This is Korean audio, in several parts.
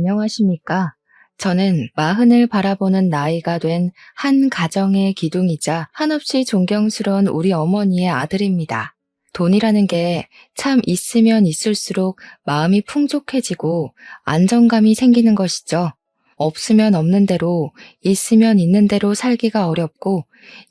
안녕하십니까. 저는 마흔을 바라보는 나이가 된 한 가정의 기둥이자 한없이 존경스러운 우리 어머니의 아들입니다. 돈이라는 게 참 있으면 있을수록 마음이 풍족해지고 안정감이 생기는 것이죠. 없으면 없는 대로, 있으면 있는 대로 살기가 어렵고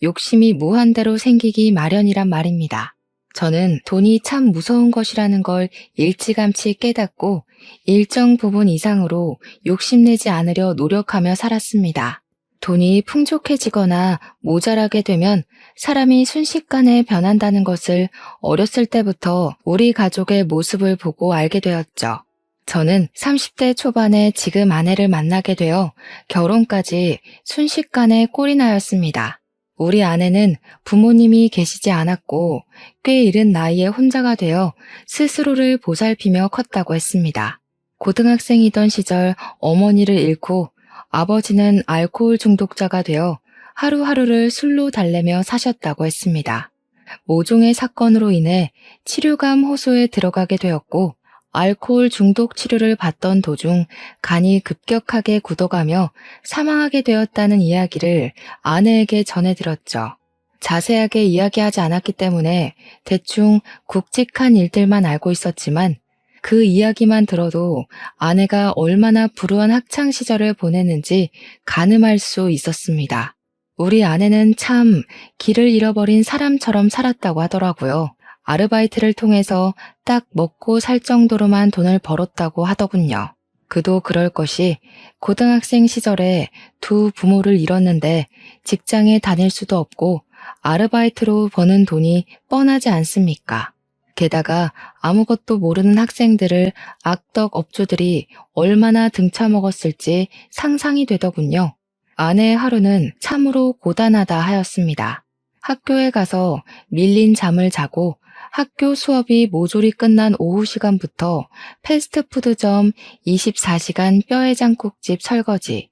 욕심이 무한대로 생기기 마련이란 말입니다. 저는 돈이 참 무서운 것이라는 걸 일찌감치 깨닫고 일정 부분 이상으로 욕심내지 않으려 노력하며 살았습니다. 돈이 풍족해지거나 모자라게 되면 사람이 순식간에 변한다는 것을 어렸을 때부터 우리 가족의 모습을 보고 알게 되었죠. 저는 30대 초반에 지금 아내를 만나게 되어 결혼까지 순식간에 꼴이 나였습니다. 우리 아내는 부모님이 계시지 않았고 꽤 이른 나이에 혼자가 되어 스스로를 보살피며 컸다고 했습니다. 고등학생이던 시절 어머니를 잃고 아버지는 알코올 중독자가 되어 하루하루를 술로 달래며 사셨다고 했습니다. 모종의 사건으로 인해 치료감 호소에 들어가게 되었고 알코올 중독 치료를 받던 도중 간이 급격하게 굳어가며 사망하게 되었다는 이야기를 아내에게 전해들었죠. 자세하게 이야기하지 않았기 때문에 대충 굵직한 일들만 알고 있었지만 그 이야기만 들어도 아내가 얼마나 불우한 학창 시절을 보냈는지 가늠할 수 있었습니다. 우리 아내는 참 길을 잃어버린 사람처럼 살았다고 하더라고요. 아르바이트를 통해서 딱 먹고 살 정도로만 돈을 벌었다고 하더군요. 그도 그럴 것이 고등학생 시절에 두 부모를 잃었는데 직장에 다닐 수도 없고 아르바이트로 버는 돈이 뻔하지 않습니까? 게다가 아무것도 모르는 학생들을 악덕 업주들이 얼마나 등쳐먹었을지 상상이 되더군요. 아내의 하루는 참으로 고단하다 하였습니다. 학교에 가서 밀린 잠을 자고 학교 수업이 모조리 끝난 오후 시간부터 패스트푸드점 24시간 뼈해장국집 설거지,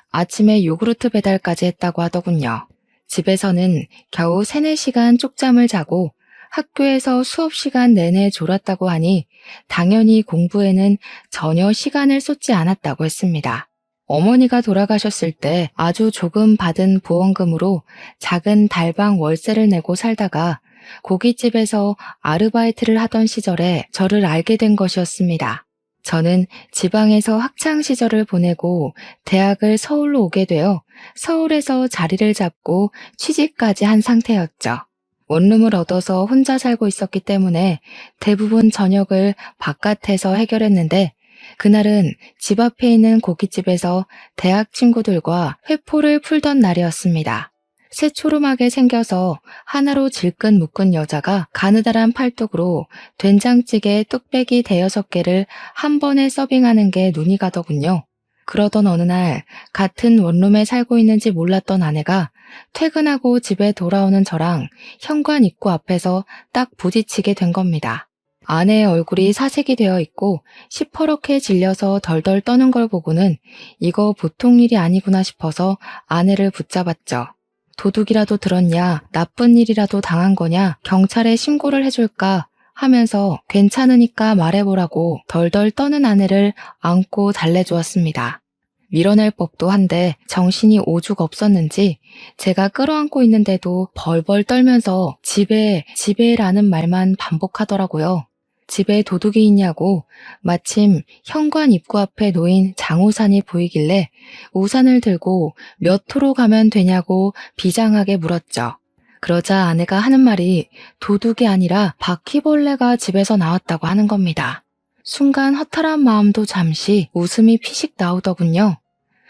아침에 요구르트 배달까지 했다고 하더군요. 집에서는 겨우 3, 4시간 쪽잠을 자고 학교에서 수업 시간 내내 졸았다고 하니 당연히 공부에는 전혀 시간을 쏟지 않았다고 했습니다. 어머니가 돌아가셨을 때 아주 조금 받은 보험금으로 작은 달방 월세를 내고 살다가 고깃집에서 아르바이트를 하던 시절에 저를 알게 된 것이었습니다. 저는 지방에서 학창 시절을 보내고 대학을 서울로 오게 되어 서울에서 자리를 잡고 취직까지 한 상태였죠. 원룸을 얻어서 혼자 살고 있었기 때문에 대부분 저녁을 바깥에서 해결했는데 그날은 집 앞에 있는 고깃집에서 대학 친구들과 회포를 풀던 날이었습니다. 새초롬하게 생겨서 하나로 질끈 묶은 여자가 가느다란 팔뚝으로 된장찌개 뚝배기 5-6개를 한 번에 서빙하는 게 눈이 가더군요. 그러던 어느 날 같은 원룸에 살고 있는지 몰랐던 아내가 퇴근하고 집에 돌아오는 저랑 현관 입구 앞에서 딱 부딪히게 된 겁니다. 아내의 얼굴이 사색이 되어 있고 시퍼렇게 질려서 덜덜 떠는 걸 보고는 이거 보통 일이 아니구나 싶어서 아내를 붙잡았죠. 도둑이라도 들었냐, 나쁜 일이라도 당한 거냐, 경찰에 신고를 해줄까 하면서 괜찮으니까 말해보라고 덜덜 떠는 아내를 안고 달래주었습니다. 밀어낼 법도 한데 정신이 오죽 없었는지 제가 끌어안고 있는데도 벌벌 떨면서 집에라는 말만 반복하더라고요. 집에 도둑이 있냐고 마침 현관 입구 앞에 놓인 장우산이 보이길래 우산을 들고 몇 호로 가면 되냐고 비장하게 물었죠. 그러자 아내가 하는 말이 도둑이 아니라 바퀴벌레가 집에서 나왔다고 하는 겁니다. 순간 허탈한 마음도 잠시 웃음이 피식 나오더군요.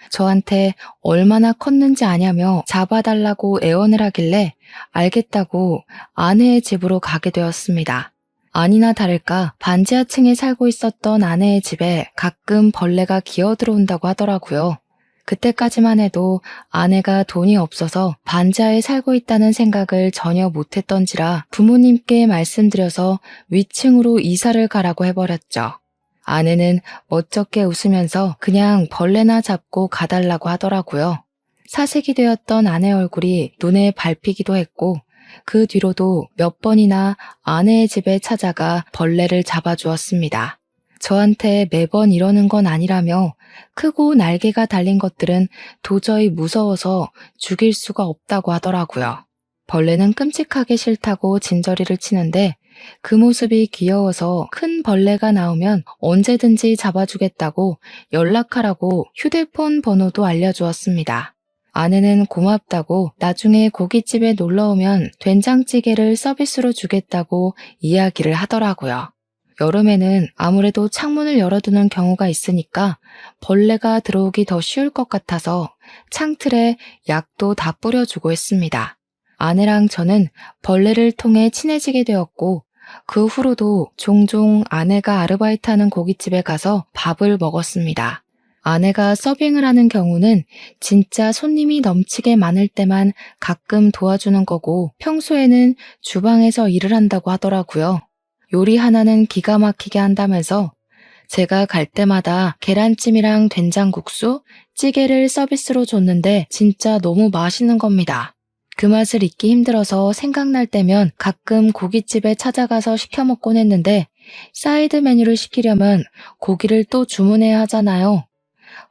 저한테 얼마나 컸는지 아냐며 잡아달라고 애원을 하길래 알겠다고 아내의 집으로 가게 되었습니다. 아니나 다를까 반지하층에 살고 있었던 아내의 집에 가끔 벌레가 기어들어온다고 하더라고요. 그때까지만 해도 아내가 돈이 없어서 반지하에 살고 있다는 생각을 전혀 못했던지라 부모님께 말씀드려서 위층으로 이사를 가라고 해버렸죠. 아내는 멋쩍게 웃으면서 그냥 벌레나 잡고 가달라고 하더라고요. 사색이 되었던 아내 얼굴이 눈에 밟히기도 했고 그 뒤로도 몇 번이나 아내의 집에 찾아가 벌레를 잡아주었습니다. 저한테 매번 이러는 건 아니라며 크고 날개가 달린 것들은 도저히 무서워서 죽일 수가 없다고 하더라고요. 벌레는 끔찍하게 싫다고 진저리를 치는데 그 모습이 귀여워서 큰 벌레가 나오면 언제든지 잡아주겠다고 연락하라고 휴대폰 번호도 알려주었습니다. 아내는 고맙다고 나중에 고깃집에 놀러오면 된장찌개를 서비스로 주겠다고 이야기를 하더라고요. 여름에는 아무래도 창문을 열어두는 경우가 있으니까 벌레가 들어오기 더 쉬울 것 같아서 창틀에 약도 다 뿌려주고 했습니다. 아내랑 저는 벌레를 통해 친해지게 되었고 그 후로도 종종 아내가 아르바이트하는 고깃집에 가서 밥을 먹었습니다. 아내가 서빙을 하는 경우는 진짜 손님이 넘치게 많을 때만 가끔 도와주는 거고 평소에는 주방에서 일을 한다고 하더라고요. 요리 하나는 기가 막히게 한다면서 제가 갈 때마다 계란찜이랑 된장국수, 찌개를 서비스로 줬는데 진짜 너무 맛있는 겁니다. 그 맛을 잊기 힘들어서 생각날 때면 가끔 고깃집에 찾아가서 시켜 먹곤 했는데 사이드 메뉴를 시키려면 고기를 또 주문해야 하잖아요.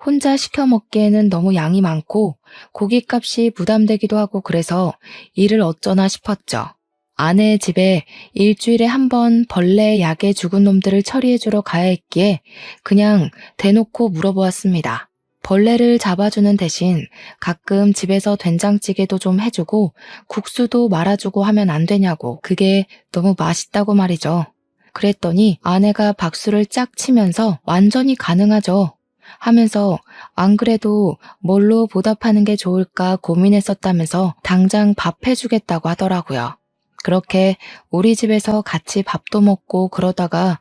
혼자 시켜 먹기에는 너무 양이 많고 고깃값이 부담되기도 하고 그래서 일을 어쩌나 싶었죠. 아내의 집에 일주일에 한 번 벌레 약에 죽은 놈들을 처리해주러 가야 했기에 그냥 대놓고 물어보았습니다. 벌레를 잡아주는 대신 가끔 집에서 된장찌개도 좀 해주고 국수도 말아주고 하면 안 되냐고. 그게 너무 맛있다고 말이죠. 그랬더니 아내가 박수를 짝 치면서 완전히 가능하죠 하면서 안 그래도 뭘로 보답하는 게 좋을까 고민했었다면서 당장 밥 해주겠다고 하더라고요. 그렇게 우리 집에서 같이 밥도 먹고 그러다가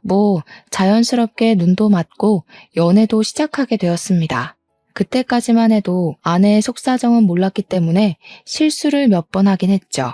자연스럽게 눈도 맞고 연애도 시작하게 되었습니다. 그때까지만 해도 아내의 속사정은 몰랐기 때문에 실수를 몇 번 하긴 했죠.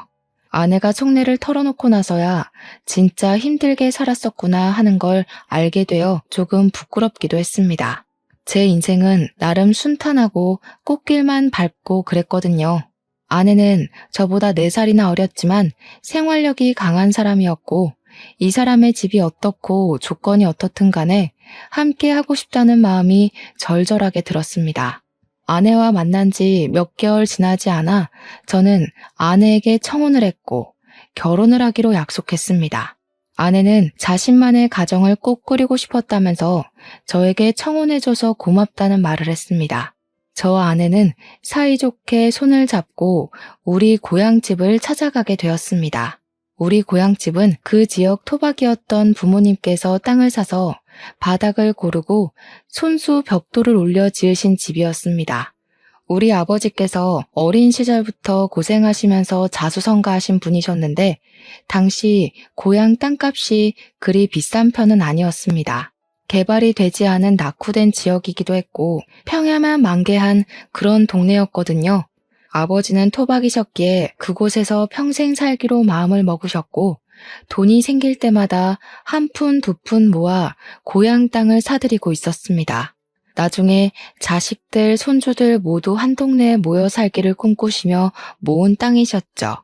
아내가 속내를 털어놓고 나서야 진짜 힘들게 살았었구나 하는 걸 알게 되어 조금 부끄럽기도 했습니다. 제 인생은 나름 순탄하고 꽃길만 밟고 그랬거든요. 아내는 저보다 4살이나 어렸지만 생활력이 강한 사람이었고 이 사람의 집이 어떻고 조건이 어떻든 간에 함께 하고 싶다는 마음이 절절하게 들었습니다. 아내와 만난 지 몇 개월 지나지 않아 저는 아내에게 청혼을 했고 결혼을 하기로 약속했습니다. 아내는 자신만의 가정을 꼭 꾸리고 싶었다면서 저에게 청혼해줘서 고맙다는 말을 했습니다. 저와 아내는 사이좋게 손을 잡고 우리 고향집을 찾아가게 되었습니다. 우리 고향집은 그 지역 토박이었던 부모님께서 땅을 사서 바닥을 고르고 손수 벽돌을 올려 지으신 집이었습니다. 우리 아버지께서 어린 시절부터 고생하시면서 자수성가하신 분이셨는데 당시 고향 땅값이 그리 비싼 편은 아니었습니다. 개발이 되지 않은 낙후된 지역이기도 했고 평야만 만개한 그런 동네였거든요. 아버지는 토박이셨기에 그곳에서 평생 살기로 마음을 먹으셨고 돈이 생길 때마다 한 푼, 두 푼 모아 고향 땅을 사들이고 있었습니다. 나중에 자식들, 손주들 모두 한 동네에 모여 살기를 꿈꾸시며 모은 땅이셨죠.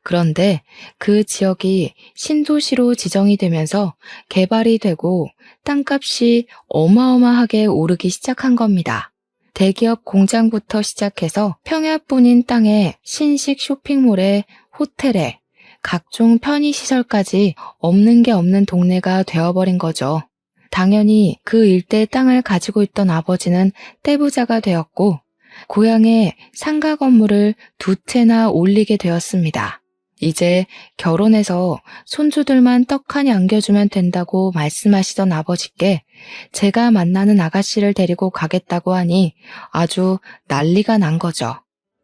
그런데 그 지역이 신도시로 지정이 되면서 개발이 되고 땅값이 어마어마하게 오르기 시작한 겁니다. 대기업 공장부터 시작해서 평야뿐인 땅에 신식 쇼핑몰에 호텔에 각종 편의시설까지 없는 게 없는 동네가 되어버린 거죠. 당연히 그 일대 땅을 가지고 있던 아버지는 떼부자가 되었고 고향에 상가 건물을 2채나 올리게 되었습니다. 이제 결혼해서 손주들만 떡하니 안겨주면 된다고 말씀하시던 아버지께 제가 만나는 아가씨를 데리고 가겠다고 하니 아주 난리가 난 거죠.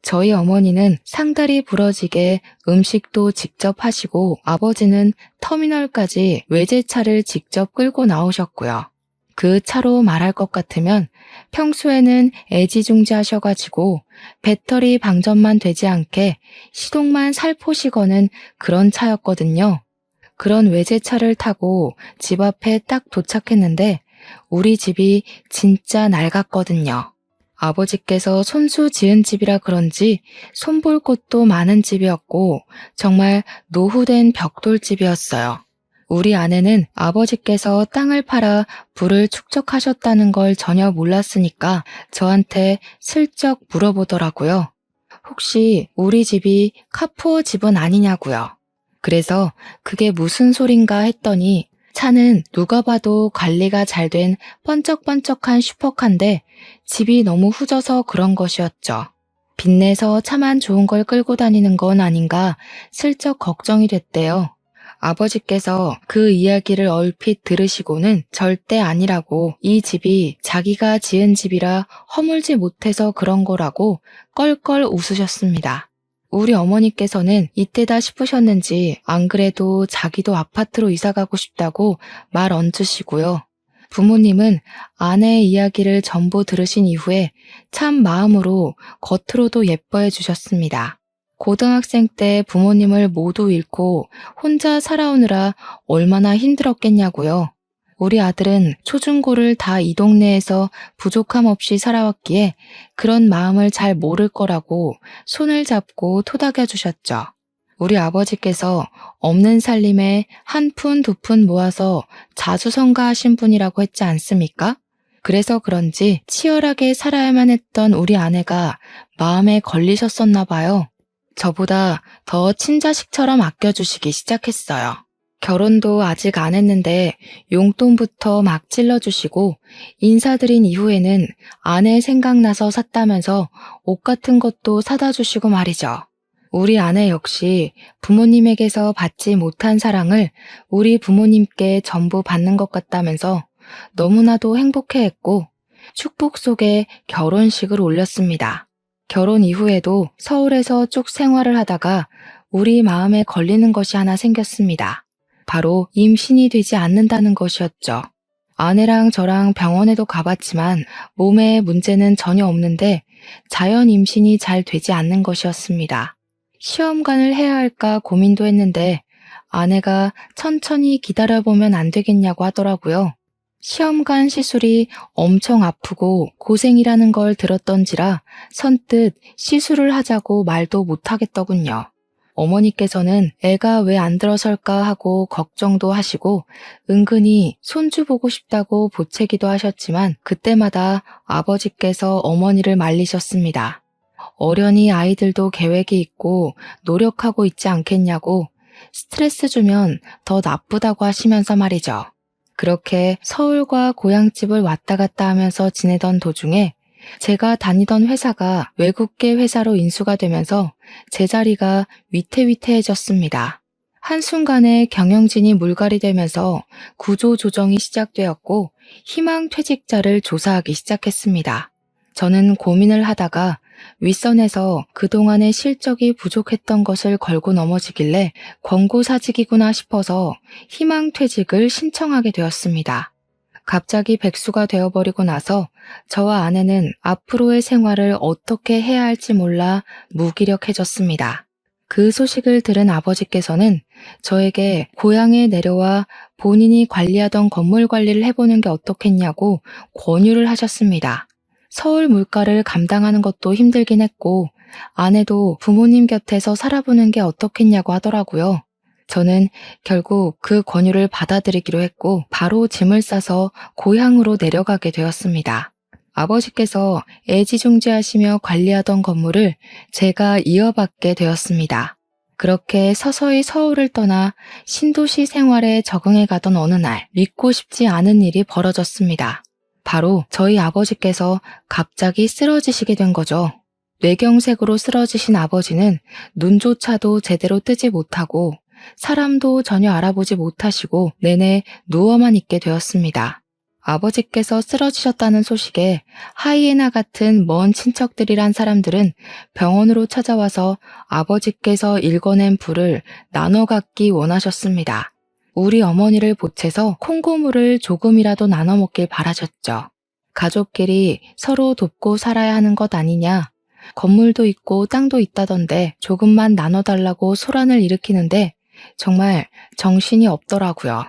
저희 어머니는 상다리 부러지게 음식도 직접 하시고 아버지는 터미널까지 외제차를 직접 끌고 나오셨고요. 그 차로 말할 것 같으면 평소에는 애지중지하셔가지고 배터리 방전만 되지 않게 시동만 살포시 거는 그런 차였거든요. 그런 외제차를 타고 집 앞에 딱 도착했는데 우리 집이 진짜 낡았거든요. 아버지께서 손수 지은 집이라 그런지 손볼 곳도 많은 집이었고 정말 노후된 벽돌집이었어요. 우리 아내는 아버지께서 땅을 팔아 부를 축적하셨다는 걸 전혀 몰랐으니까 저한테 슬쩍 물어보더라고요. 혹시 우리 집이 카푸어 집은 아니냐고요. 그래서 그게 무슨 소린가 했더니 차는 누가 봐도 관리가 잘 된 번쩍번쩍한 슈퍼카인데 집이 너무 후져서 그런 것이었죠. 빚내서 차만 좋은 걸 끌고 다니는 건 아닌가 슬쩍 걱정이 됐대요. 아버지께서 그 이야기를 얼핏 들으시고는 절대 아니라고 이 집이 자기가 지은 집이라 허물지 못해서 그런 거라고 껄껄 웃으셨습니다. 우리 어머니께서는 이때다 싶으셨는지 안 그래도 자기도 아파트로 이사가고 싶다고 말 얹으시고요. 부모님은 아내의 이야기를 전부 들으신 이후에 참 마음으로 겉으로도 예뻐해 주셨습니다. 고등학생 때 부모님을 모두 잃고 혼자 살아오느라 얼마나 힘들었겠냐고요. 우리 아들은 초중고를 다 이 동네에서 부족함 없이 살아왔기에 그런 마음을 잘 모를 거라고 손을 잡고 토닥여 주셨죠. 우리 아버지께서 없는 살림에 한 푼 두 푼 모아서 자수성가하신 분이라고 했지 않습니까? 그래서 그런지 치열하게 살아야만 했던 우리 아내가 마음에 걸리셨었나 봐요. 저보다 더 친자식처럼 아껴주시기 시작했어요. 결혼도 아직 안 했는데 용돈부터 막 찔러주시고 인사드린 이후에는 아내 생각나서 샀다면서 옷 같은 것도 사다 주시고 말이죠. 우리 아내 역시 부모님에게서 받지 못한 사랑을 우리 부모님께 전부 받는 것 같다면서 너무나도 행복해했고 축복 속에 결혼식을 올렸습니다. 결혼 이후에도 서울에서 쭉 생활을 하다가 우리 마음에 걸리는 것이 하나 생겼습니다. 바로 임신이 되지 않는다는 것이었죠. 아내랑 저랑 병원에도 가봤지만 몸에 문제는 전혀 없는데 자연 임신이 잘 되지 않는 것이었습니다. 시험관을 해야 할까 고민도 했는데 아내가 천천히 기다려보면 안 되겠냐고 하더라고요. 시험관 시술이 엄청 아프고 고생이라는 걸 들었던지라 선뜻 시술을 하자고 말도 못하겠더군요. 어머니께서는 애가 왜 안 들어설까 하고 걱정도 하시고 은근히 손주 보고 싶다고 보채기도 하셨지만 그때마다 아버지께서 어머니를 말리셨습니다. 어련히 아이들도 계획이 있고 노력하고 있지 않겠냐고 스트레스 주면 더 나쁘다고 하시면서 말이죠. 그렇게 서울과 고향집을 왔다 갔다 하면서 지내던 도중에 제가 다니던 회사가 외국계 회사로 인수가 되면서 제 자리가 위태위태해졌습니다. 한순간에 경영진이 물갈이 되면서 구조 조정이 시작되었고 희망퇴직자를 조사하기 시작했습니다. 저는 고민을 하다가 윗선에서 그동안의 실적이 부족했던 것을 걸고 넘어지길래 권고사직이구나 싶어서 희망퇴직을 신청하게 되었습니다. 갑자기 백수가 되어버리고 나서 저와 아내는 앞으로의 생활을 어떻게 해야 할지 몰라 무기력해졌습니다. 그 소식을 들은 아버지께서는 저에게 고향에 내려와 본인이 관리하던 건물 관리를 해보는 게 어떻겠냐고 권유를 하셨습니다. 서울 물가를 감당하는 것도 힘들긴 했고 아내도 부모님 곁에서 살아보는 게 어떻겠냐고 하더라고요. 저는 결국 그 권유를 받아들이기로 했고 바로 짐을 싸서 고향으로 내려가게 되었습니다. 아버지께서 애지중지하시며 관리하던 건물을 제가 이어받게 되었습니다. 그렇게 서서히 서울을 떠나 신도시 생활에 적응해 가던 어느 날 믿고 싶지 않은 일이 벌어졌습니다. 바로 저희 아버지께서 갑자기 쓰러지시게 된 거죠. 뇌경색으로 쓰러지신 아버지는 눈조차도 제대로 뜨지 못하고 사람도 전혀 알아보지 못하시고 내내 누워만 있게 되었습니다. 아버지께서 쓰러지셨다는 소식에 하이에나 같은 먼 친척들이란 사람들은 병원으로 찾아와서 아버지께서 일궈낸 불을 나눠 갖기 원하셨습니다. 우리 어머니를 보채서 콩고물을 조금이라도 나눠 먹길 바라셨죠. 가족끼리 서로 돕고 살아야 하는 것 아니냐. 건물도 있고 땅도 있다던데 조금만 나눠달라고 소란을 일으키는데 정말 정신이 없더라고요.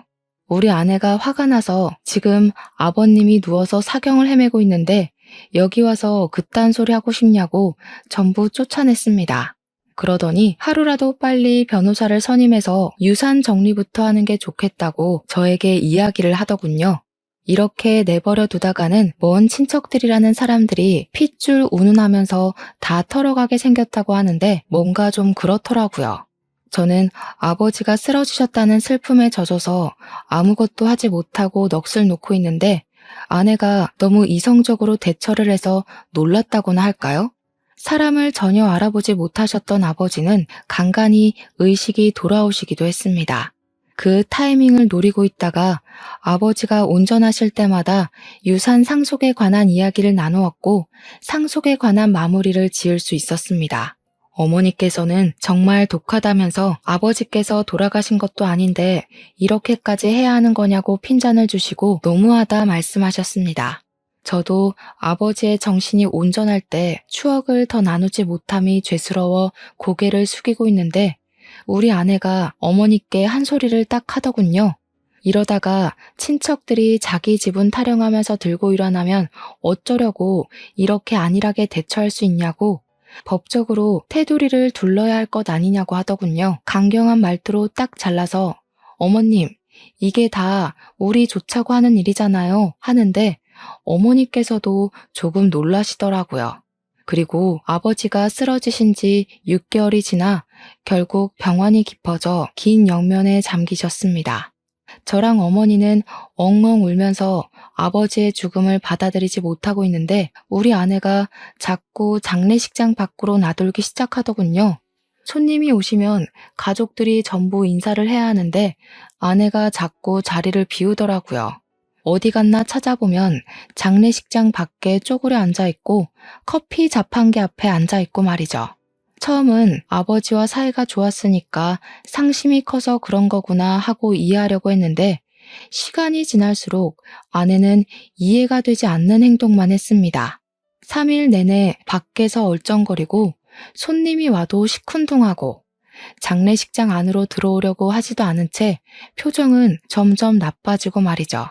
우리 아내가 화가 나서 지금 아버님이 누워서 사경을 헤매고 있는데 여기 와서 그딴 소리 하고 싶냐고 전부 쫓아냈습니다. 그러더니 하루라도 빨리 변호사를 선임해서 유산 정리부터 하는 게 좋겠다고 저에게 이야기를 하더군요. 이렇게 내버려 두다가는 먼 친척들이라는 사람들이 핏줄 운운하면서 다 털어가게 생겼다고 하는데 뭔가 좀 그렇더라고요. 저는 아버지가 쓰러지셨다는 슬픔에 젖어서 아무것도 하지 못하고 넋을 놓고 있는데 아내가 너무 이성적으로 대처를 해서 놀랐다고나 할까요? 사람을 전혀 알아보지 못하셨던 아버지는 간간히 의식이 돌아오시기도 했습니다. 그 타이밍을 노리고 있다가 아버지가 운전하실 때마다 유산 상속에 관한 이야기를 나누었고 상속에 관한 마무리를 지을 수 있었습니다. 어머니께서는 정말 독하다면서 아버지께서 돌아가신 것도 아닌데 이렇게까지 해야 하는 거냐고 핀잔을 주시고 너무하다 말씀하셨습니다. 저도 아버지의 정신이 온전할 때 추억을 더 나누지 못함이 죄스러워 고개를 숙이고 있는데 우리 아내가 어머니께 한 소리를 딱 하더군요. 이러다가 친척들이 자기 지분 타령하면서 들고 일어나면 어쩌려고 이렇게 안일하게 대처할 수 있냐고 법적으로 테두리를 둘러야 할 것 아니냐고 하더군요. 강경한 말투로 딱 잘라서 어머님, 이게 다 우리 좋자고 하는 일이잖아요 하는데 어머니께서도 조금 놀라시더라고요. 그리고 아버지가 쓰러지신 지 6개월이 지나 결국 병환이 깊어져 긴 영면에 잠기셨습니다. 저랑 어머니는 엉엉 울면서 아버지의 죽음을 받아들이지 못하고 있는데 우리 아내가 자꾸 장례식장 밖으로 나돌기 시작하더군요. 손님이 오시면 가족들이 전부 인사를 해야 하는데 아내가 자꾸 자리를 비우더라고요. 어디 갔나 찾아보면 장례식장 밖에 쪼그려 앉아있고 커피 자판기 앞에 앉아있고 말이죠. 처음은 아버지와 사이가 좋았으니까 상심이 커서 그런 거구나 하고 이해하려고 했는데 시간이 지날수록 아내는 이해가 되지 않는 행동만 했습니다. 3일 내내 밖에서 얼쩡거리고 손님이 와도 시큰둥하고 장례식장 안으로 들어오려고 하지도 않은 채 표정은 점점 나빠지고 말이죠.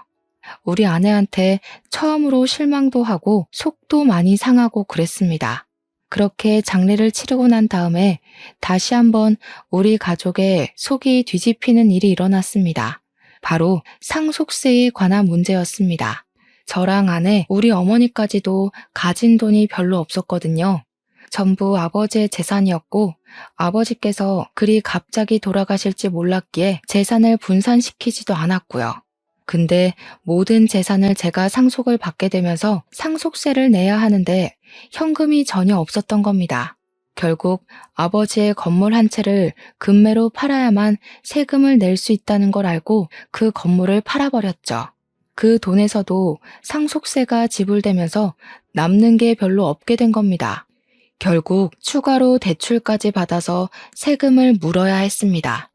우리 아내한테 처음으로 실망도 하고 속도 많이 상하고 그랬습니다. 그렇게 장례를 치르고 난 다음에 다시 한번 우리 가족의 속이 뒤집히는 일이 일어났습니다. 바로 상속세에 관한 문제였습니다. 저랑 아내, 우리 어머니까지도 가진 돈이 별로 없었거든요. 전부 아버지의 재산이었고 아버지께서 그리 갑자기 돌아가실지 몰랐기에 재산을 분산시키지도 않았고요. 근데 모든 재산을 제가 상속을 받게 되면서 상속세를 내야 하는데 현금이 전혀 없었던 겁니다. 결국 아버지의 건물 한 채를 금매로 팔아야만 세금을 낼 수 있다는 걸 알고 그 건물을 팔아버렸죠. 그 돈에서도 상속세가 지불되면서 남는 게 별로 없게 된 겁니다. 결국 추가로 대출까지 받아서 세금을 물어야 했습니다.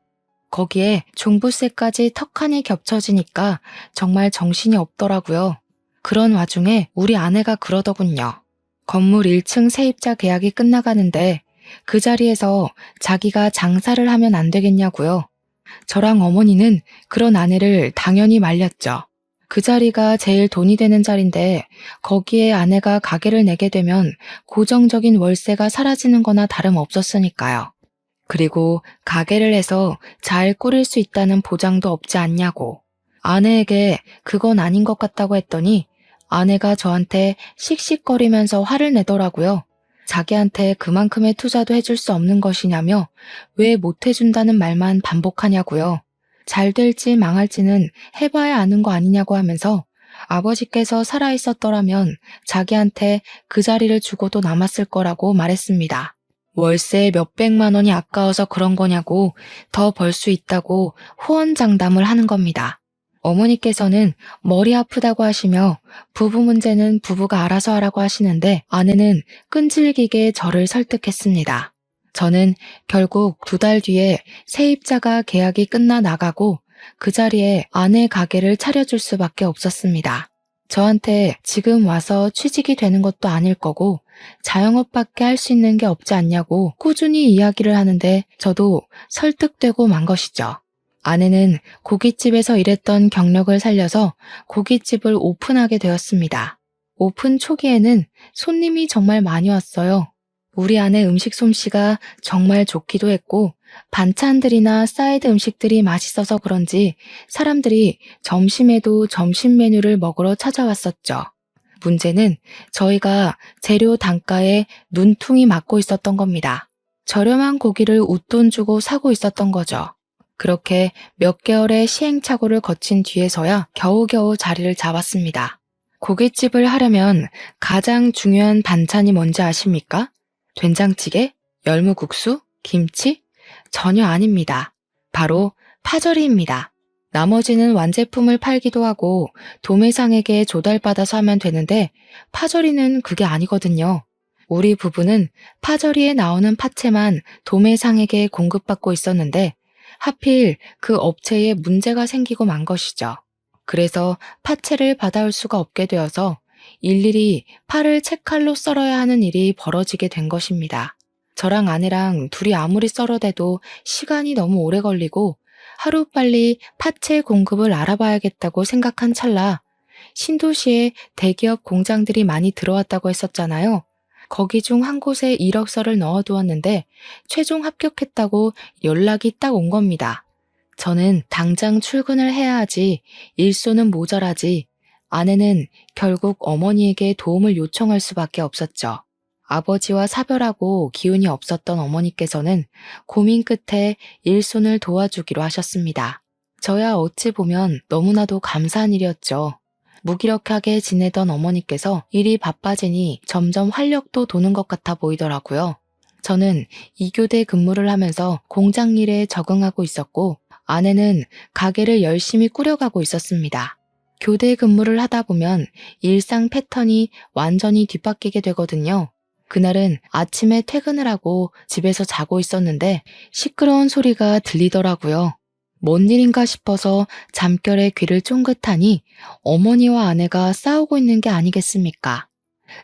거기에 종부세까지 턱하니 겹쳐지니까 정말 정신이 없더라고요. 그런 와중에 우리 아내가 그러더군요. 건물 1층 세입자 계약이 끝나가는데 그 자리에서 자기가 장사를 하면 안 되겠냐고요. 저랑 어머니는 그런 아내를 당연히 말렸죠. 그 자리가 제일 돈이 되는 자리인데 거기에 아내가 가게를 내게 되면 고정적인 월세가 사라지는 거나 다름없었으니까요. 그리고 가게를 해서 잘 꾸릴 수 있다는 보장도 없지 않냐고. 아내에게 그건 아닌 것 같다고 했더니 아내가 저한테 씩씩거리면서 화를 내더라고요. 자기한테 그만큼의 투자도 해줄 수 없는 것이냐며 왜 못 해준다는 말만 반복하냐고요. 잘 될지 망할지는 해봐야 아는 거 아니냐고 하면서 아버지께서 살아있었더라면 자기한테 그 자리를 주고도 남았을 거라고 말했습니다. 월세 몇백만 원이 아까워서 그런 거냐고 더 벌 수 있다고 호언장담을 하는 겁니다. 어머니께서는 머리 아프다고 하시며 부부 문제는 부부가 알아서 하라고 하시는데 아내는 끈질기게 저를 설득했습니다. 저는 결국 2달 뒤에 세입자가 계약이 끝나 나가고 그 자리에 아내 가게를 차려줄 수밖에 없었습니다. 저한테 지금 와서 취직이 되는 것도 아닐 거고 자영업밖에 할 수 있는 게 없지 않냐고 꾸준히 이야기를 하는데 저도 설득되고 만 것이죠. 아내는 고깃집에서 일했던 경력을 살려서 고깃집을 오픈하게 되었습니다. 오픈 초기에는 손님이 정말 많이 왔어요. 우리 아내 음식 솜씨가 정말 좋기도 했고, 반찬들이나 사이드 음식들이 맛있어서 그런지 사람들이 점심에도 점심 메뉴를 먹으러 찾아왔었죠. 문제는 저희가 재료 단가에 눈퉁이 맞고 있었던 겁니다. 저렴한 고기를 웃돈 주고 사고 있었던 거죠. 그렇게 몇 개월의 시행착오를 거친 뒤에서야 겨우겨우 자리를 잡았습니다. 고깃집을 하려면 가장 중요한 반찬이 뭔지 아십니까? 된장찌개? 열무국수? 김치? 전혀 아닙니다. 바로 파절이입니다. 나머지는 완제품을 팔기도 하고 도매상에게 조달받아서 하면 되는데 파절이는 그게 아니거든요. 우리 부부는 파절이에 나오는 파채만 도매상에게 공급받고 있었는데 하필 그 업체에 문제가 생기고 만 것이죠. 그래서 파채를 받아올 수가 없게 되어서 일일이 파를 채칼로 썰어야 하는 일이 벌어지게 된 것입니다. 저랑 아내랑 둘이 아무리 썰어대도 시간이 너무 오래 걸리고 하루빨리 파채 공급을 알아봐야겠다고 생각한 찰나 신도시에 대기업 공장들이 많이 들어왔다고 했었잖아요. 거기 중 한 곳에 이력서를 넣어두었는데 최종 합격했다고 연락이 딱 온 겁니다. 저는 당장 출근을 해야 하지 일손은 모자라지 아내는 결국 어머니에게 도움을 요청할 수밖에 없었죠. 아버지와 사별하고 기운이 없었던 어머니께서는 고민 끝에 일손을 도와주기로 하셨습니다. 저야 어찌 보면 너무나도 감사한 일이었죠. 무기력하게 지내던 어머니께서 일이 바빠지니 점점 활력도 도는 것 같아 보이더라고요. 저는 2교대 근무를 하면서 공장 일에 적응하고 있었고 아내는 가게를 열심히 꾸려가고 있었습니다. 교대 근무를 하다 보면 일상 패턴이 완전히 뒤바뀌게 되거든요. 그날은 아침에 퇴근을 하고 집에서 자고 있었는데 시끄러운 소리가 들리더라고요. 뭔 일인가 싶어서 잠결에 귀를 쫑긋하니 어머니와 아내가 싸우고 있는 게 아니겠습니까?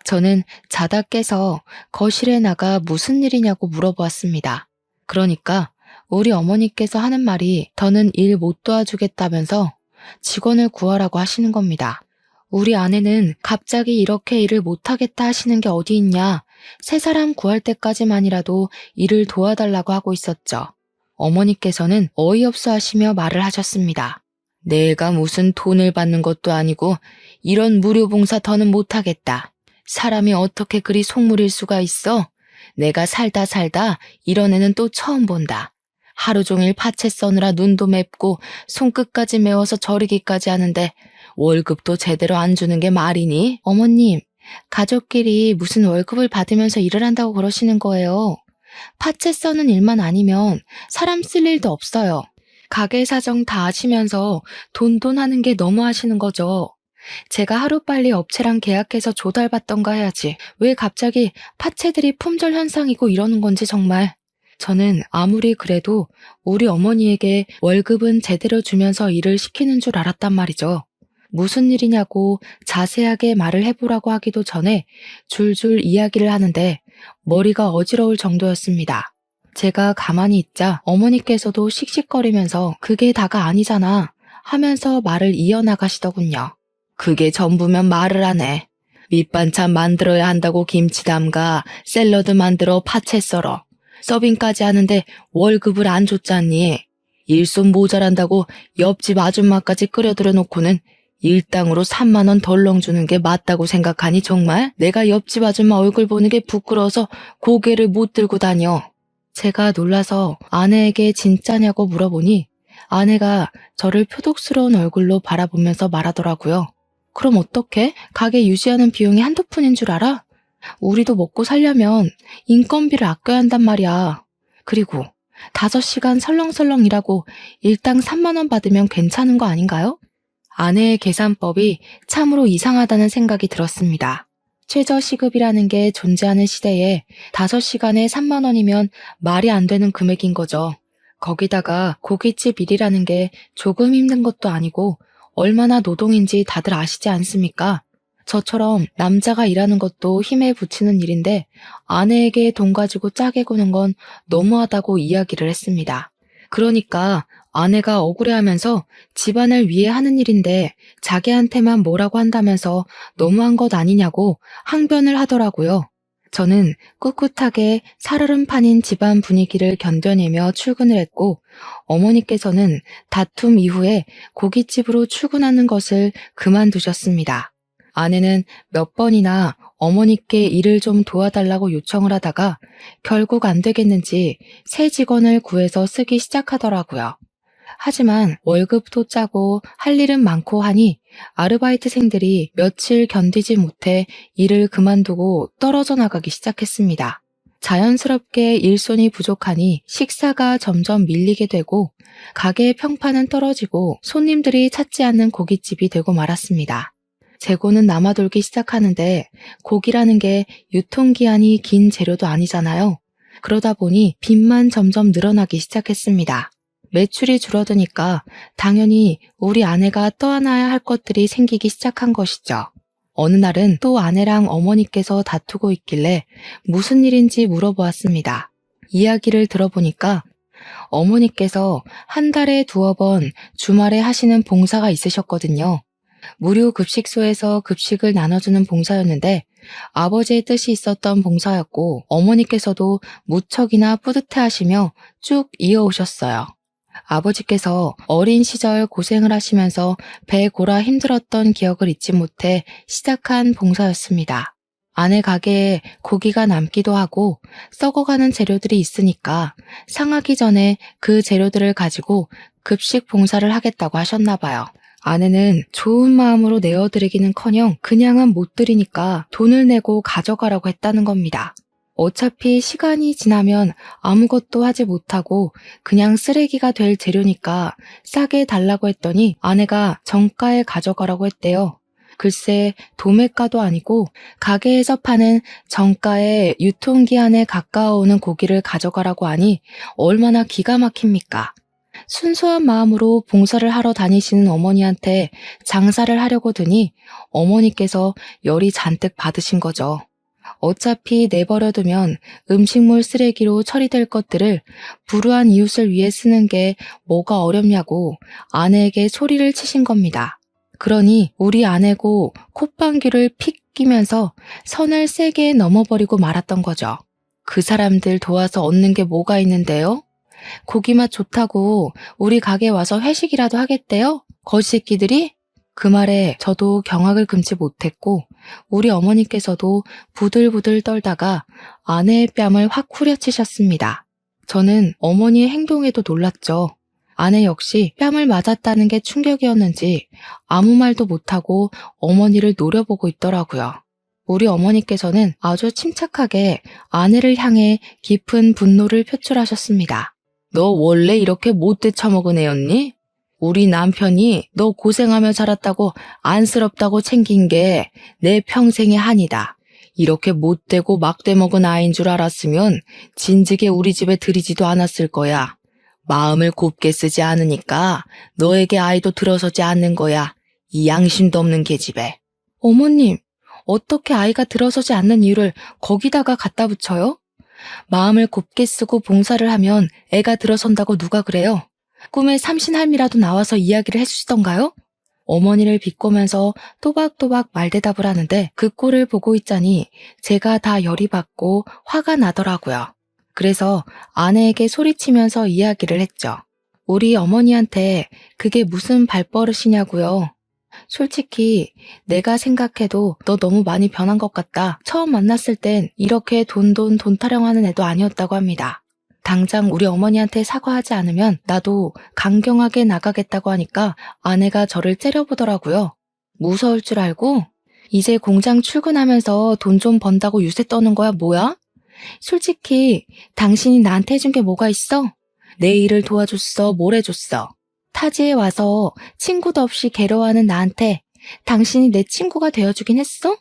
저는 자다 깨서 거실에 나가 무슨 일이냐고 물어보았습니다. 그러니까 우리 어머니께서 하는 말이 더는 일 못 도와주겠다면서 직원을 구하라고 하시는 겁니다. 우리 아내는 갑자기 이렇게 일을 못하겠다 하시는 게 어디 있냐, 새 사람 구할 때까지만이라도 일을 도와달라고 하고 있었죠. 어머니께서는 어이없어 하시며 말을 하셨습니다. 내가 무슨 돈을 받는 것도 아니고 이런 무료 봉사 더는 못하겠다. 사람이 어떻게 그리 속물일 수가 있어? 내가 살다 이런 애는 또 처음 본다. 하루 종일 파채 써느라 눈도 맵고 손끝까지 매워서 저리기까지 하는데 월급도 제대로 안 주는 게 말이니? 어머님, 가족끼리 무슨 월급을 받으면서 일을 한다고 그러시는 거예요. 파채 써는 일만 아니면 사람 쓸 일도 없어요. 가게 사정 다 아시면서 돈 하는 게 너무 하시는 거죠. 제가 하루빨리 업체랑 계약해서 조달받던가 해야지. 왜 갑자기 파채들이 품절 현상이고 이러는 건지 정말. 저는 아무리 그래도 우리 어머니에게 월급은 제대로 주면서 일을 시키는 줄 알았단 말이죠. 무슨 일이냐고 자세하게 말을 해보라고 하기도 전에 줄줄 이야기를 하는데 머리가 어지러울 정도였습니다. 제가 가만히 있자 어머니께서도 씩씩거리면서 그게 다가 아니잖아 하면서 말을 이어나가시더군요. 그게 전부면 말을 안 해. 밑반찬 만들어야 한다고 김치 담가, 샐러드 만들어 파채 썰어. 서빙까지 하는데 월급을 안 줬잖니. 일손 모자란다고 옆집 아줌마까지 끌어들여 놓고는 일당으로 3만 원 덜렁 주는 게 맞다고 생각하니 정말? 내가 옆집 아줌마 얼굴 보는 게 부끄러워서 고개를 못 들고 다녀. 제가 놀라서 아내에게 진짜냐고 물어보니 아내가 저를 표독스러운 얼굴로 바라보면서 말하더라고요. 그럼 어떡해? 가게 유지하는 비용이 한두 푼인 줄 알아? 우리도 먹고 살려면 인건비를 아껴야 한단 말이야. 그리고 5시간 설렁설렁 일하고 일당 3만 원 받으면 괜찮은 거 아닌가요? 아내의 계산법이 참으로 이상하다는 생각이 들었습니다. 최저시급이라는 게 존재하는 시대에 5시간에 3만 원이면 말이 안 되는 금액인 거죠. 거기다가 고깃집 일이라는 게 조금 힘든 것도 아니고 얼마나 노동인지 다들 아시지 않습니까? 저처럼 남자가 일하는 것도 힘에 부치는 일인데 아내에게 돈 가지고 짜게 구는 건 너무하다고 이야기를 했습니다. 그러니까 아내가 억울해하면서 집안을 위해 하는 일인데 자기한테만 뭐라고 한다면서 너무한 것 아니냐고 항변을 하더라고요. 저는 꿋꿋하게 살얼음판인 집안 분위기를 견뎌내며 출근을 했고, 어머니께서는 다툼 이후에 고깃집으로 출근하는 것을 그만두셨습니다. 아내는 몇 번이나 어머니께 일을 좀 도와달라고 요청을 하다가 결국 안 되겠는지 새 직원을 구해서 쓰기 시작하더라고요. 하지만 월급도 짜고 할 일은 많고 하니 아르바이트생들이 며칠 견디지 못해 일을 그만두고 떨어져 나가기 시작했습니다. 자연스럽게 일손이 부족하니 식사가 점점 밀리게 되고 가게의 평판은 떨어지고 손님들이 찾지 않는 고깃집이 되고 말았습니다. 재고는 남아돌기 시작하는데 고기라는 게 유통기한이 긴 재료도 아니잖아요. 그러다 보니 빚만 점점 늘어나기 시작했습니다. 매출이 줄어드니까 당연히 우리 아내가 떠안아야 할 것들이 생기기 시작한 것이죠. 어느 날은 또 아내랑 어머니께서 다투고 있길래 무슨 일인지 물어보았습니다. 이야기를 들어보니까 어머니께서 한 달에 2번 주말에 하시는 봉사가 있으셨거든요. 무료 급식소에서 급식을 나눠주는 봉사였는데 아버지의 뜻이 있었던 봉사였고 어머니께서도 무척이나 뿌듯해하시며 쭉 이어오셨어요. 아버지께서 어린 시절 고생을 하시면서 배 골아 힘들었던 기억을 잊지 못해 시작한 봉사였습니다. 아내 가게에 고기가 남기도 하고 썩어가는 재료들이 있으니까 상하기 전에 그 재료들을 가지고 급식 봉사를 하겠다고 하셨나 봐요. 아내는 좋은 마음으로 내어드리기는커녕 그냥은 못 드리니까 돈을 내고 가져가라고 했다는 겁니다. 어차피 시간이 지나면 아무것도 하지 못하고 그냥 쓰레기가 될 재료니까 싸게 달라고 했더니 아내가 정가에 가져가라고 했대요. 글쎄 도매가도 아니고 가게에서 파는 정가의 유통기한에 가까워오는 고기를 가져가라고 하니 얼마나 기가 막힙니까? 순수한 마음으로 봉사를 하러 다니시는 어머니한테 장사를 하려고 드니 어머니께서 열이 잔뜩 받으신 거죠. 어차피 내버려두면 음식물 쓰레기로 처리될 것들을 불우한 이웃을 위해 쓰는 게 뭐가 어렵냐고 아내에게 소리를 치신 겁니다. 그러니 우리 아내고 콧방귀를 픽 끼면서 선을 세게 넘어버리고 말았던 거죠. 그 사람들 도와서 얻는 게 뭐가 있는데요? 고기 맛 좋다고 우리 가게 와서 회식이라도 하겠대요? 거지 새끼들이? 그 말에 저도 경악을 금치 못했고 우리 어머니께서도 부들부들 떨다가 아내의 뺨을 확 후려치셨습니다. 저는 어머니의 행동에도 놀랐죠. 아내 역시 뺨을 맞았다는 게 충격이었는지 아무 말도 못하고 어머니를 노려보고 있더라고요. 우리 어머니께서는 아주 침착하게 아내를 향해 깊은 분노를 표출하셨습니다. 너 원래 이렇게 못돼 처먹은 애였니? 우리 남편이 너 고생하며 자랐다고 안쓰럽다고 챙긴 게 내 평생의 한이다. 이렇게 못되고 막대 먹은 아이인 줄 알았으면 진즉에 우리 집에 들이지도 않았을 거야. 마음을 곱게 쓰지 않으니까 너에게 아이도 들어서지 않는 거야. 이 양심도 없는 계집애. 어머님, 어떻게 아이가 들어서지 않는 이유를 거기다가 갖다 붙여요? 마음을 곱게 쓰고 봉사를 하면 애가 들어선다고 누가 그래요? 꿈에 삼신할미라도 나와서 이야기를 해주시던가요? 어머니를 비꼬면서 또박또박 말대답을 하는데 그 꼴을 보고 있자니 제가 다 열이 받고 화가 나더라고요. 그래서 아내에게 소리치면서 이야기를 했죠. 우리 어머니한테 그게 무슨 발버릇이냐고요. 솔직히 내가 생각해도 너 너무 많이 변한 것 같다. 처음 만났을 땐 이렇게 돈 타령하는 애도 아니었다고 합니다. 당장 우리 어머니한테 사과하지 않으면 나도 강경하게 나가겠다고 하니까 아내가 저를 째려보더라고요. 무서울 줄 알고? 이제 공장 출근하면서 돈 좀 번다고 유세 떠는 거야 뭐야? 솔직히 당신이 나한테 해준 게 뭐가 있어? 내 일을 도와줬어, 뭘 해줬어? 타지에 와서 친구도 없이 괴로워하는 나한테 당신이 내 친구가 되어주긴 했어?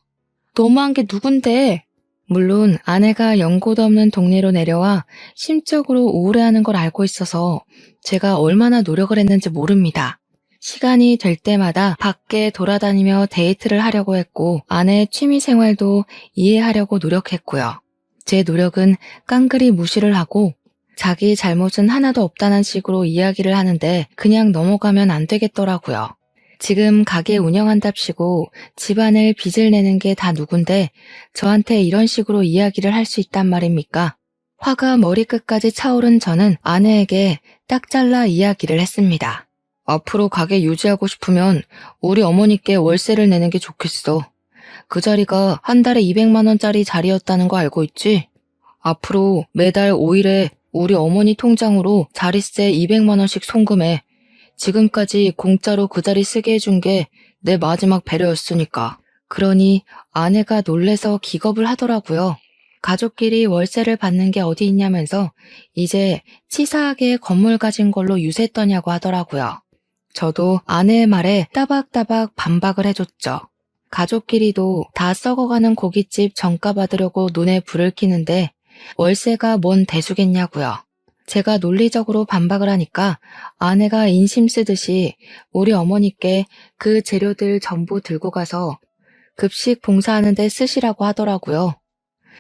너무한 게 누군데? 물론 아내가 연고도 없는 동네로 내려와 심적으로 우울해하는 걸 알고 있어서 제가 얼마나 노력을 했는지 모릅니다. 시간이 될 때마다 밖에 돌아다니며 데이트를 하려고 했고 아내의 취미 생활도 이해하려고 노력했고요. 제 노력은 깡그리 무시를 하고 자기 잘못은 하나도 없다는 식으로 이야기를 하는데 그냥 넘어가면 안 되겠더라고요. 지금 가게 운영한답시고 집안을 빚을 내는 게 다 누군데 저한테 이런 식으로 이야기를 할 수 있단 말입니까? 화가 머리끝까지 차오른 저는 아내에게 딱 잘라 이야기를 했습니다. 앞으로 가게 유지하고 싶으면 우리 어머니께 월세를 내는 게 좋겠어. 그 자리가 한 달에 200만 원짜리 자리였다는 거 알고 있지? 앞으로 매달 5일에 우리 어머니 통장으로 자릿세 200만 원씩 송금해. 지금까지 공짜로 그 자리 쓰게 해준 게 내 마지막 배려였으니까. 그러니 아내가 놀래서 기겁을 하더라고요. 가족끼리 월세를 받는 게 어디 있냐면서 이제 치사하게 건물 가진 걸로 유세 떠냐고 하더라고요. 저도 아내의 말에 따박따박 반박을 해줬죠. 가족끼리도 다 썩어가는 고깃집 정가 받으려고 눈에 불을 켜는데 월세가 뭔 대수겠냐고요. 제가 논리적으로 반박을 하니까 아내가 인심 쓰듯이 우리 어머니께 그 재료들 전부 들고 가서 급식 봉사하는 데 쓰시라고 하더라고요.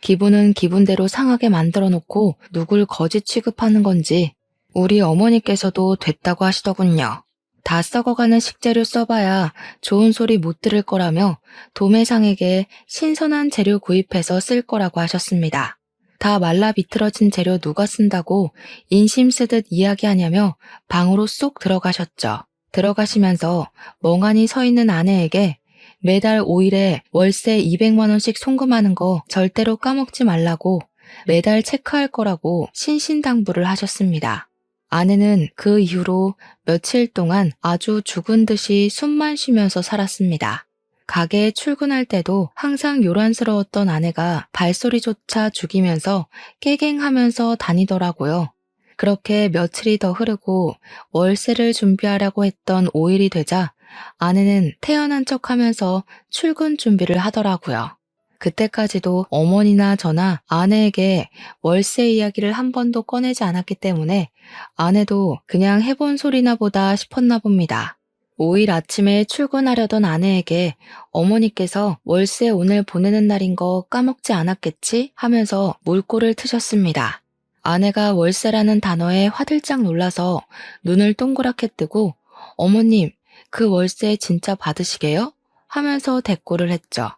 기분은 기분대로 상하게 만들어 놓고 누굴 거지 취급하는 건지 우리 어머니께서도 됐다고 하시더군요. 다 썩어가는 식재료 써봐야 좋은 소리 못 들을 거라며 도매상에게 신선한 재료 구입해서 쓸 거라고 하셨습니다. 다 말라 비틀어진 재료 누가 쓴다고 인심 쓰듯 이야기하냐며 방으로 쏙 들어가셨죠. 들어가시면서 멍하니 서 있는 아내에게 매달 5일에 월세 200만 원씩 송금하는 거 절대로 까먹지 말라고 매달 체크할 거라고 신신당부를 하셨습니다. 아내는 그 이후로 며칠 동안 아주 죽은 듯이 숨만 쉬면서 살았습니다. 가게에 출근할 때도 항상 요란스러웠던 아내가 발소리조차 죽이면서 깨갱하면서 다니더라고요. 그렇게 며칠이 더 흐르고 월세를 준비하려고 했던 5일이 되자 아내는 태어난 척하면서 출근 준비를 하더라고요. 그때까지도 어머니나 저나 아내에게 월세 이야기를 한 번도 꺼내지 않았기 때문에 아내도 그냥 해본 소리나 보다 싶었나 봅니다. 5일 아침에 출근하려던 아내에게 어머니께서 월세 오늘 보내는 날인 거 까먹지 않았겠지? 하면서 물꼬를 트셨습니다. 아내가 월세라는 단어에 화들짝 놀라서 눈을 동그랗게 뜨고 어머님, 그 월세 진짜 받으시게요? 하면서 대꾸를 했죠.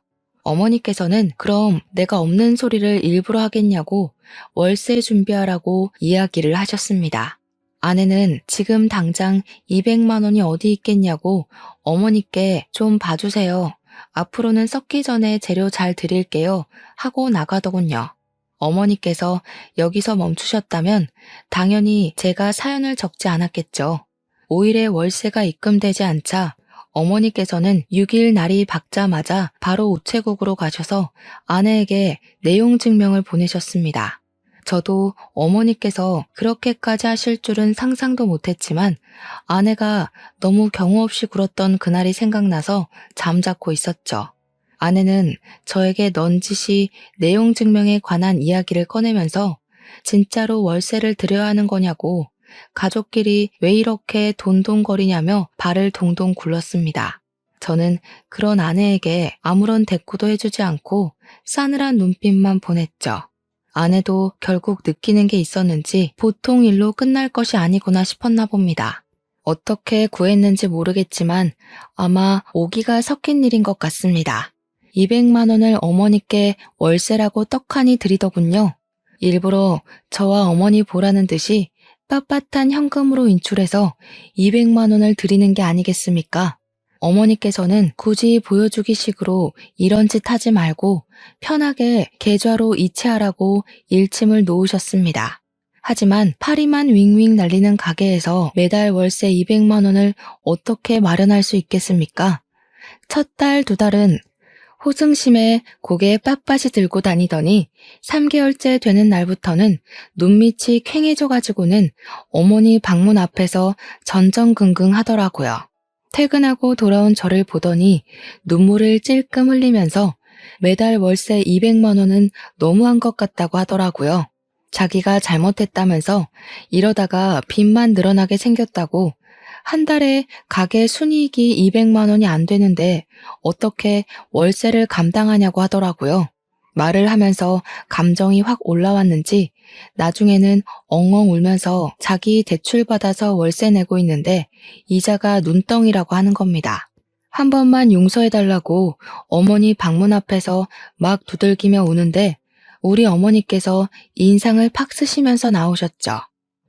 어머니께서는 그럼 내가 없는 소리를 일부러 하겠냐고 월세 준비하라고 이야기를 하셨습니다. 아내는 지금 당장 200만 원이 어디 있겠냐고 어머니께 좀 봐주세요. 앞으로는 썩기 전에 재료 잘 드릴게요. 하고 나가더군요. 어머니께서 여기서 멈추셨다면 당연히 제가 사연을 적지 않았겠죠. 5일에 월세가 입금되지 않자 어머니께서는 6일 날이 밝자마자 바로 우체국으로 가셔서 아내에게 내용 증명을 보내셨습니다. 저도 어머니께서 그렇게까지 하실 줄은 상상도 못했지만 아내가 너무 경우 없이 굴었던 그날이 생각나서 잠자코 있었죠. 아내는 저에게 넌지시 내용 증명에 관한 이야기를 꺼내면서 진짜로 월세를 드려야 하는 거냐고 가족끼리 왜 이렇게 돈돈거리냐며 발을 동동 굴렀습니다. 저는 그런 아내에게 아무런 대꾸도 해주지 않고 싸늘한 눈빛만 보냈죠. 아내도 결국 느끼는 게 있었는지 보통 일로 끝날 것이 아니구나 싶었나 봅니다. 어떻게 구했는지 모르겠지만 아마 오기가 섞인 일인 것 같습니다. 200만 원을 어머니께 월세라고 떡하니 드리더군요. 일부러 저와 어머니 보라는 듯이 빳빳한 현금으로 인출해서 200만 원을 드리는 게 아니겠습니까? 어머니께서는 굳이 보여주기식으로 이런 짓 하지 말고 편하게 계좌로 이체하라고 일침을 놓으셨습니다. 하지만 파리만 윙윙 날리는 가게에서 매달 월세 200만 원을 어떻게 마련할 수 있겠습니까? 첫 달, 두 달은 호승심에 고개 빳빳이 들고 다니더니 3개월째 되는 날부터는 눈밑이 퀭해져가지고는 어머니 방문 앞에서 전전긍긍 하더라고요. 퇴근하고 돌아온 저를 보더니 눈물을 찔끔 흘리면서 매달 월세 200만 원은 너무한 것 같다고 하더라고요. 자기가 잘못했다면서 이러다가 빚만 늘어나게 생겼다고 한 달에 가게 순이익이 200만 원이 안 되는데 어떻게 월세를 감당하냐고 하더라고요. 말을 하면서 감정이 확 올라왔는지 나중에는 엉엉 울면서 자기 대출 받아서 월세 내고 있는데 이자가 눈덩이라고 하는 겁니다. 한 번만 용서해달라고 어머니 방문 앞에서 막 두들기며 우는데 우리 어머니께서 인상을 팍 쓰시면서 나오셨죠.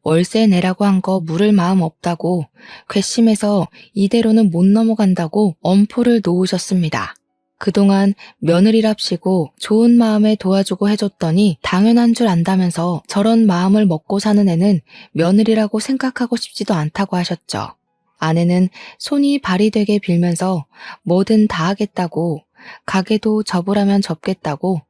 월세 내라고 한 거 물을 마음 없다고 괘씸해서 이대로는 못 넘어간다고 엄포를 놓으셨습니다. 그동안 며느리랍시고 좋은 마음에 도와주고 해줬더니 당연한 줄 안다면서 저런 마음을 먹고 사는 애는 며느리라고 생각하고 싶지도 않다고 하셨죠. 아내는 손이 발이 되게 빌면서 뭐든 다 하겠다고, 가게도 접으라면 접겠다고,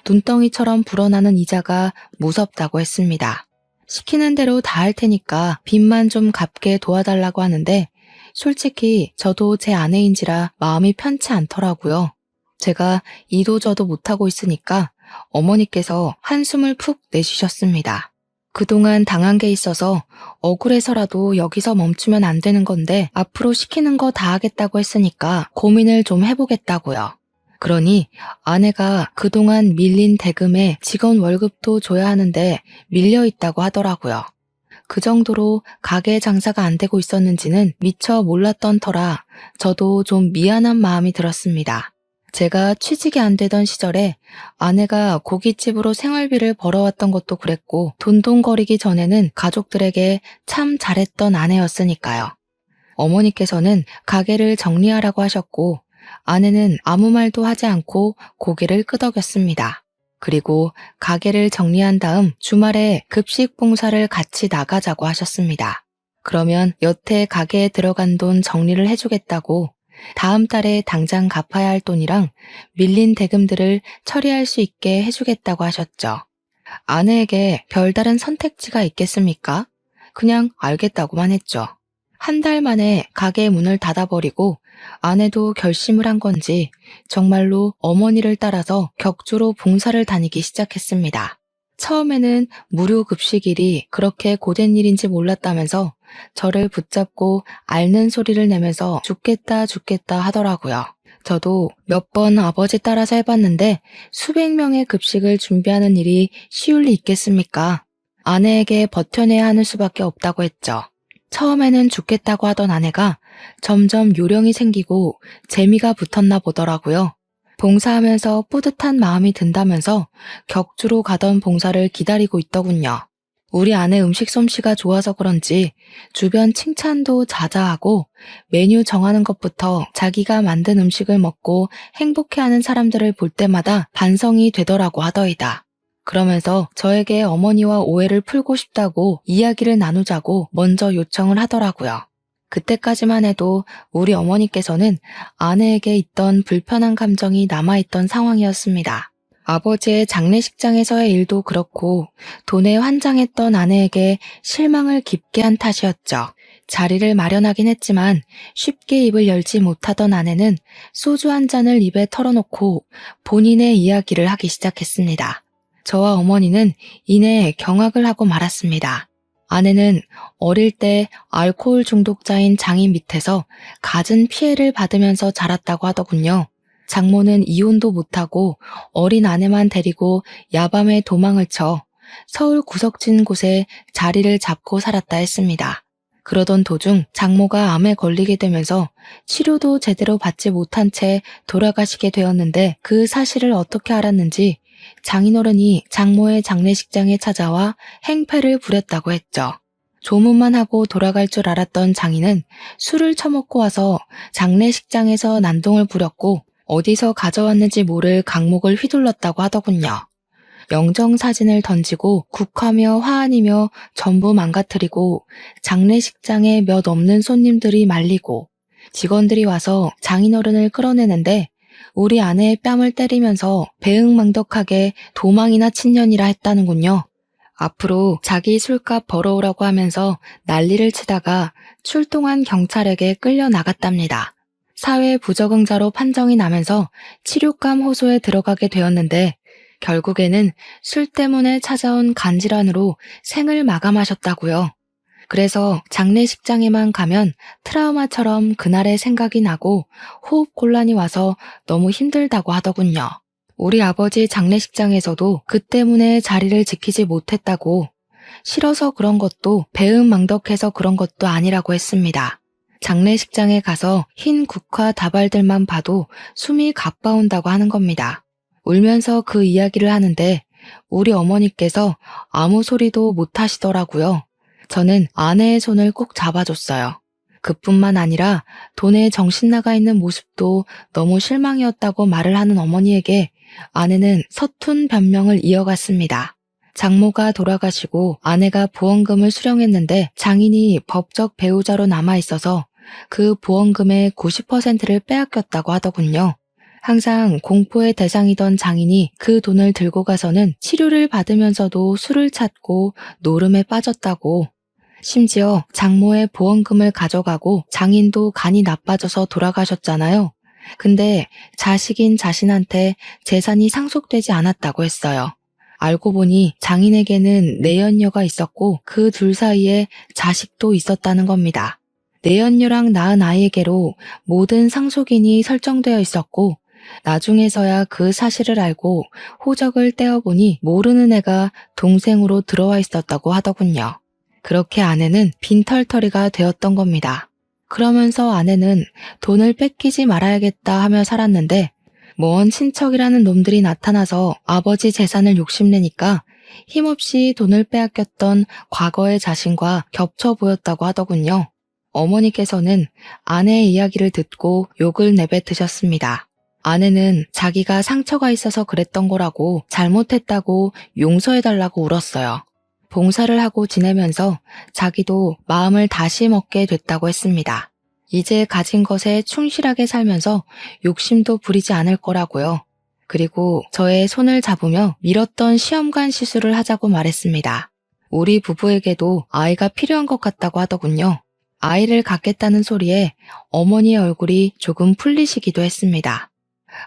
눈덩이처럼 불어나는 이자가 무섭다고 했습니다. 시키는 대로 다 할 테니까 빚만 좀 갚게 도와달라고 하는데 솔직히 저도 제 아내인지라 마음이 편치 않더라고요. 제가 이도저도 못하고 있으니까 어머니께서 한숨을 푹 내쉬셨습니다. 그동안 당한 게 있어서 억울해서라도 여기서 멈추면 안 되는 건데 앞으로 시키는 거 다 하겠다고 했으니까 고민을 좀 해보겠다고요. 그러니 아내가 그동안 밀린 대금에 직원 월급도 줘야 하는데 밀려 있다고 하더라고요. 그 정도로 가게 장사가 안 되고 있었는지는 미처 몰랐던 터라 저도 좀 미안한 마음이 들었습니다. 제가 취직이 안 되던 시절에 아내가 고깃집으로 생활비를 벌어왔던 것도 그랬고 돈돈거리기 전에는 가족들에게 참 잘했던 아내였으니까요. 어머니께서는 가게를 정리하라고 하셨고 아내는 아무 말도 하지 않고 고개를 끄덕였습니다. 그리고 가게를 정리한 다음 주말에 급식 봉사를 같이 나가자고 하셨습니다. 그러면 여태 가게에 들어간 돈 정리를 해주겠다고 다음 달에 당장 갚아야 할 돈이랑 밀린 대금들을 처리할 수 있게 해주겠다고 하셨죠. 아내에게 별다른 선택지가 있겠습니까? 그냥 알겠다고만 했죠. 한 달 만에 가게 문을 닫아버리고 아내도 결심을 한 건지 정말로 어머니를 따라서 격주로 봉사를 다니기 시작했습니다. 처음에는 무료 급식일이 그렇게 고된 일인지 몰랐다면서 저를 붙잡고 앓는 소리를 내면서 죽겠다 하더라고요. 저도 몇 번 아버지 따라서 해봤는데 수백 명의 급식을 준비하는 일이 쉬울 리 있겠습니까? 아내에게 버텨내야 하는 수밖에 없다고 했죠. 처음에는 죽겠다고 하던 아내가 점점 요령이 생기고 재미가 붙었나 보더라고요. 봉사하면서 뿌듯한 마음이 든다면서 격주로 가던 봉사를 기다리고 있더군요. 우리 아내 음식 솜씨가 좋아서 그런지 주변 칭찬도 자자하고 메뉴 정하는 것부터 자기가 만든 음식을 먹고 행복해하는 사람들을 볼 때마다 반성이 되더라고 하더이다. 그러면서 저에게 어머니와 오해를 풀고 싶다고 이야기를 나누자고 먼저 요청을 하더라고요. 그때까지만 해도 우리 어머니께서는 아내에게 있던 불편한 감정이 남아있던 상황이었습니다. 아버지의 장례식장에서의 일도 그렇고 돈에 환장했던 아내에게 실망을 깊게 한 탓이었죠. 자리를 마련하긴 했지만 쉽게 입을 열지 못하던 아내는 소주 한 잔을 입에 털어놓고 본인의 이야기를 하기 시작했습니다. 저와 어머니는 이내 경악을 하고 말았습니다. 아내는 어릴 때 알코올 중독자인 장인 밑에서 갖은 피해를 받으면서 자랐다고 하더군요. 장모는 이혼도 못하고 어린 아내만 데리고 야밤에 도망을 쳐 서울 구석진 곳에 자리를 잡고 살았다 했습니다. 그러던 도중 장모가 암에 걸리게 되면서 치료도 제대로 받지 못한 채 돌아가시게 되었는데 그 사실을 어떻게 알았는지 장인어른이 장모의 장례식장에 찾아와 행패를 부렸다고 했죠. 조문만 하고 돌아갈 줄 알았던 장인은 술을 처먹고 와서 장례식장에서 난동을 부렸고 어디서 가져왔는지 모를 강목을 휘둘렀다고 하더군요. 영정사진을 던지고 국화며 화환이며 전부 망가뜨리고 장례식장에 몇 없는 손님들이 말리고 직원들이 와서 장인어른을 끌어내는데 우리 아내의 뺨을 때리면서 배응망덕하게 도망이나 친년이라 했다는군요. 앞으로 자기 술값 벌어오라고 하면서 난리를 치다가 출동한 경찰에게 끌려나갔답니다. 사회 부적응자로 판정이 나면서 치료감 호소에 들어가게 되었는데 결국에는 술 때문에 찾아온 간질환으로 생을 마감하셨다고요. 그래서 장례식장에만 가면 트라우마처럼 그날의 생각이 나고 호흡곤란이 와서 너무 힘들다고 하더군요. 우리 아버지 장례식장에서도 그 때문에 자리를 지키지 못했다고, 싫어서 그런 것도 배은망덕해서 그런 것도 아니라고 했습니다. 장례식장에 가서 흰 국화 다발들만 봐도 숨이 가빠온다고 하는 겁니다. 울면서 그 이야기를 하는데 우리 어머니께서 아무 소리도 못 하시더라고요. 저는 아내의 손을 꼭 잡아줬어요. 그뿐만 아니라 돈에 정신 나가 있는 모습도 너무 실망이었다고 말을 하는 어머니에게 아내는 서툰 변명을 이어갔습니다. 장모가 돌아가시고 아내가 보험금을 수령했는데 장인이 법적 배우자로 남아있어서 그 보험금의 90%를 빼앗겼다고 하더군요. 항상 공포의 대상이던 장인이 그 돈을 들고 가서는 치료를 받으면서도 술을 찾고 노름에 빠졌다고. 심지어 장모의 보험금을 가져가고 장인도 간이 나빠져서 돌아가셨잖아요. 근데 자식인 자신한테 재산이 상속되지 않았다고 했어요. 알고 보니 장인에게는 내연녀가 있었고 그 둘 사이에 자식도 있었다는 겁니다. 내연녀랑 낳은 아이에게로 모든 상속인이 설정되어 있었고 나중에서야 그 사실을 알고 호적을 떼어보니 모르는 애가 동생으로 들어와 있었다고 하더군요. 그렇게 아내는 빈털터리가 되었던 겁니다. 그러면서 아내는 돈을 뺏기지 말아야겠다 하며 살았는데 먼 친척이라는 놈들이 나타나서 아버지 재산을 욕심내니까 힘없이 돈을 빼앗겼던 과거의 자신과 겹쳐 보였다고 하더군요. 어머니께서는 아내의 이야기를 듣고 욕을 내뱉으셨습니다. 아내는 자기가 상처가 있어서 그랬던 거라고 잘못했다고 용서해달라고 울었어요. 봉사를 하고 지내면서 자기도 마음을 다시 먹게 됐다고 했습니다. 이제 가진 것에 충실하게 살면서 욕심도 부리지 않을 거라고요. 그리고 저의 손을 잡으며 미뤘던 시험관 시술을 하자고 말했습니다. 우리 부부에게도 아이가 필요한 것 같다고 하더군요. 아이를 갖겠다는 소리에 어머니의 얼굴이 조금 풀리시기도 했습니다.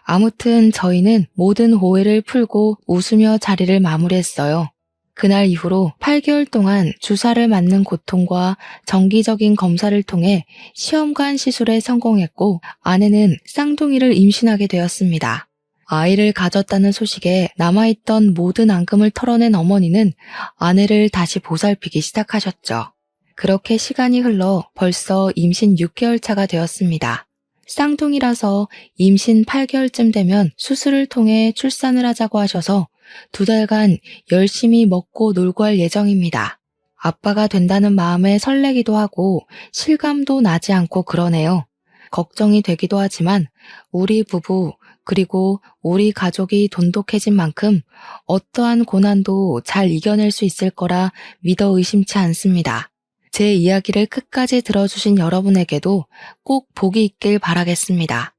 아무튼 저희는 모든 오해를 풀고 웃으며 자리를 마무리했어요. 그날 이후로 8개월 동안 주사를 맞는 고통과 정기적인 검사를 통해 시험관 시술에 성공했고 아내는 쌍둥이를 임신하게 되었습니다. 아이를 가졌다는 소식에 남아있던 모든 앙금을 털어낸 어머니는 아내를 다시 보살피기 시작하셨죠. 그렇게 시간이 흘러 벌써 임신 6개월 차가 되었습니다. 쌍둥이라서 임신 8개월쯤 되면 수술을 통해 출산을 하자고 하셔서 2달간 열심히 먹고 놀고 할 예정입니다. 아빠가 된다는 마음에 설레기도 하고 실감도 나지 않고 그러네요. 걱정이 되기도 하지만 우리 부부 그리고 우리 가족이 돈독해진 만큼 어떠한 고난도 잘 이겨낼 수 있을 거라 믿어 의심치 않습니다. 제 이야기를 끝까지 들어주신 여러분에게도 꼭 복이 있길 바라겠습니다.